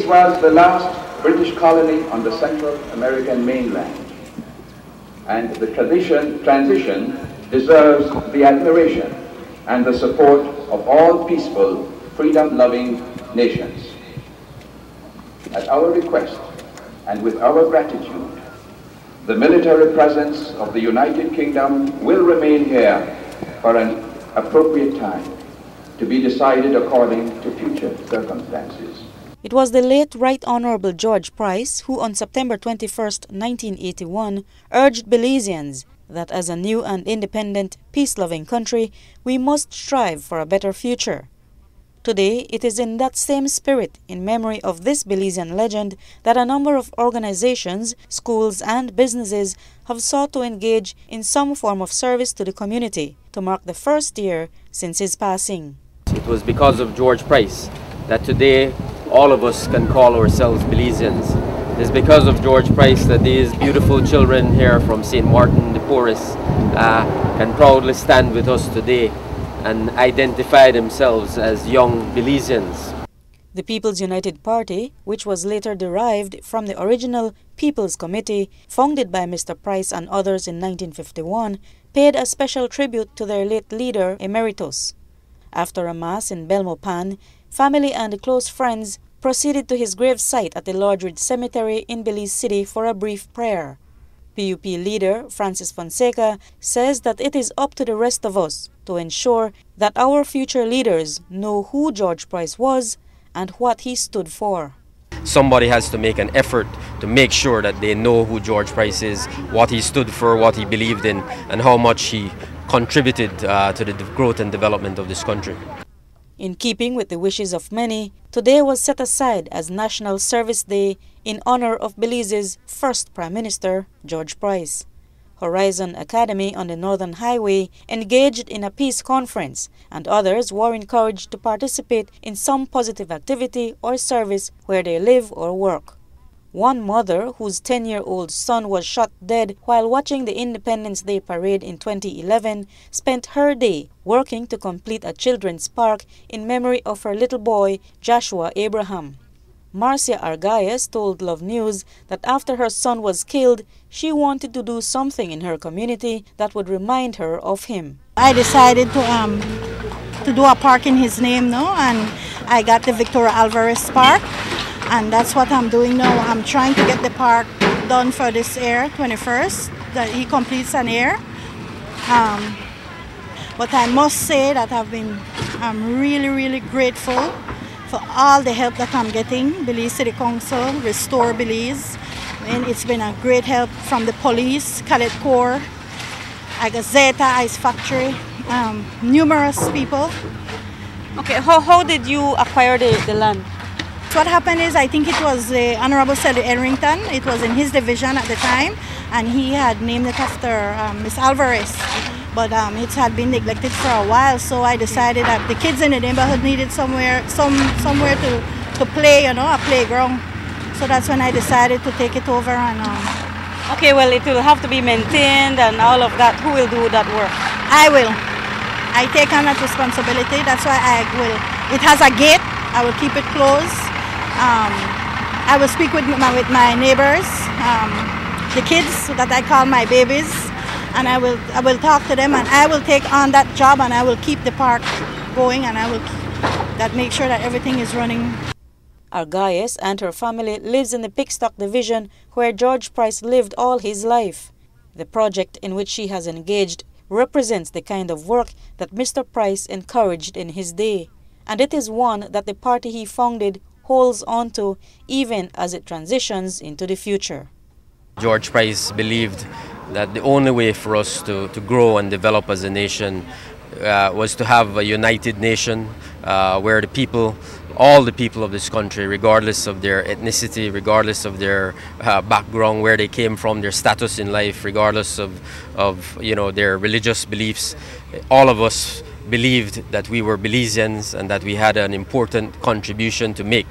Belize was the last British colony on the Central American mainland, and the transition deserves the admiration and the support of all peaceful, freedom-loving nations. At our request and with our gratitude, the military presence of the United Kingdom will remain here for an appropriate time, to be decided according to future circumstances. It was the late Right Honorable George Price who on September 21, 1981, urged Belizeans that as a new and independent, peace-loving country, we must strive for a better future. Today, it is in that same spirit, in memory of this Belizean legend, that a number of organizations, schools and businesses have sought to engage in some form of service to the community to mark the first year since his passing. It was because of George Price that today all of us can call ourselves Belizeans. It is because of George Price that these beautiful children here from St. Martin de Porres can proudly stand with us today and identify themselves as young Belizeans. The People's United Party, which was later derived from the original People's Committee, founded by Mr. Price and others in 1951, paid a special tribute to their late leader emeritus. After a mass in Belmopan, family and close friends proceeded to his grave site at the Lordridge Cemetery in Belize City for a brief prayer. PUP leader Francis Fonseca says that it is up to the rest of us to ensure that our future leaders know who George Price was and what he stood for. Somebody has to make an effort to make sure that they know who George Price is, what he stood for, what he believed in, and how much he contributed to the growth and development of this country. In keeping with the wishes of many, today was set aside as National Service Day in honor of Belize's first Prime Minister, George Price. Horizon Academy on the Northern Highway engaged in a peace conference, and others were encouraged to participate in some positive activity or service where they live or work. One mother whose 10-year-old son was shot dead while watching the Independence Day parade in 2011 spent her day working to complete a children's park in memory of her little boy, Joshua Abraham. Marcia Argayes told Love News that after her son was killed, she wanted to do something in her community that would remind her of him. I decided to do a park in his name now, and I got the Victoria Alvarez Park. And that's what I'm doing now. I'm trying to get the park done for this year, 21st, that he completes an year. But I must say that I'm really, really grateful for all the help that I'm getting. Belize City Council, Restore Belize. And it's been a great help from the police, Cadet Corps, Agazeta, Ice Factory, numerous people. Okay, how did you acquire the land? What happened is, I think it was the Honorable Sally Errington. It was in his division at the time, and he had named it after Miss Alvarez. But it had been neglected for a while, so I decided that the kids in the neighborhood needed somewhere to play, you know, a playground. So that's when I decided to take it over. And okay, well, it will have to be maintained and all of that. Who will do that work? I will. I take on that responsibility. That's why I will. It has a gate. I will keep it closed. I will speak with my neighbors, the kids that I call my babies, and I will talk to them, and I will take on that job, and I will keep the park going, and I will make sure that everything is running. Argayes and her family lives in the Pickstock division where George Price lived all his life. The project in which she has engaged represents the kind of work that Mr. Price encouraged in his day, and it is one that the party he founded holds on to even as it transitions into the future. George Price believed that the only way for us to grow and develop as a nation was to have a united nation where the people, all the people of this country, regardless of their ethnicity, regardless of their background, where they came from, their status in life, regardless of their religious beliefs, all of us believed that we were Belizeans and that we had an important contribution to make.